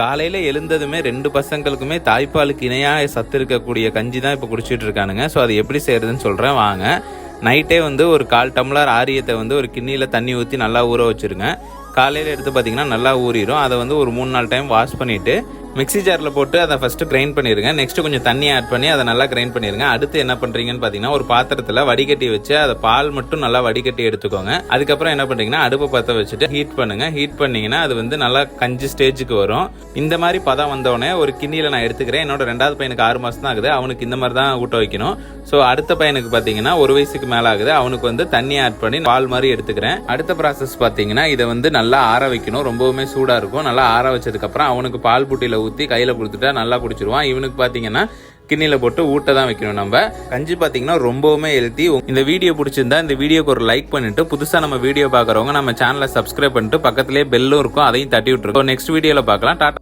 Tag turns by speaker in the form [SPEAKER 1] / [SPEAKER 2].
[SPEAKER 1] காலையில் எழுந்ததுமே 2 பசங்களுக்குமே தாய்ப்பாலுக்கு இணையாக சத்து இருக்கக்கூடிய கஞ்சி தான் இப்போ குடிச்சிட்டு இருக்கானுங்க. ஸோ அது எப்படி செய்கிறதுன்னு சொல்கிறேன் வாங்க. நைட்டே ஒரு 1/4 டம்ளர் ஆரியத்தை ஒரு கிண்ணியில் தண்ணி ஊற்றி நல்லா ஊற வச்சுருங்க. காலையில் எடுத்து பார்த்தீங்கன்னா நல்லா ஊறிடும். அதை ஒரு 3-4 டைம் வாஷ் பண்ணிவிட்டு மிக்ஸி ஜாரில் போட்டு அதை ஃபஸ்ட்டு கிரைண்ட் பண்ணிடுங்க. நெக்ஸ்ட்டு கொஞ்சம் தண்ணி ஆட் பண்ணி அதை நல்லா கிரைண்ட் பண்ணிடுங்க. அடுத்து என்ன பண்ணுறீங்கன்னு பார்த்தீங்கன்னா ஒரு பாத்திரத்தில் வடிகட்டி வச்சு அதை பால் மட்டும் நல்லா வடிகட்டி எடுத்துக்கோங்க. அதுக்கப்புறம் என்ன பண்ணுறீங்கன்னா அடுப்பை பற்ற வச்சுட்டு ஹீட் பண்ணுங்கள். ஹீட் பண்ணிங்கன்னா அது நல்லா கஞ்சி ஸ்டேஜுக்கு வரும். இந்த மாதிரி பதம் வந்தோடனே ஒரு கிண்ணியில் நான் எடுத்துக்கிறேன். என்னோட 2வது பையனுக்கு 6 மாதம் தான் ஆகுது. அவனுக்கு இந்த மாதிரி தான் ஊட்ட வைக்கணும். ஸோ அடுத்த பையனுக்கு பார்த்தீங்கன்னா 1 வயசுக்கு மேலே ஆகுது. அவனுக்கு தண்ணி ஆட் பண்ணி பால் மாதிரி எடுத்துக்கிறேன். அடுத்த ப்ராசஸ் பார்த்தீங்கன்னா இதை நல்லா ஆற வைக்கணும். ரொம்பவுமே சூடாக இருக்கும். நல்லா ஆற வச்சதுக்கப்புறம் அவனுக்கு பால் புட்டியில் ஊற்றி கையில் கொடுத்துட்டா நல்லா குடிச்சிருவான். இவனுக்கு பார்த்தீங்கன்னா கிண்ணியில் போட்டு ஊட்ட தான் வைக்கணும். நம்ம கஞ்சி பார்த்தீங்கன்னா ரொம்பவுமே ஹெல்த்தி. இந்த வீடியோ பிடிச்சிருந்தா இந்த வீடியோக்கு ஒரு லைக் பண்ணிட்டு புதுசாக நம்ம வீடியோ பார்க்குறவங்க நம்ம சேனலை சப்ஸ்கிரைப் பண்ணிட்டு பக்கத்துலேயே பெல்லும் இருக்கும், அதையும் தட்டி விட்டுருக்கோம். நெக்ஸ்ட் வீடியோவில் பார்க்கலாம். டாட்டா.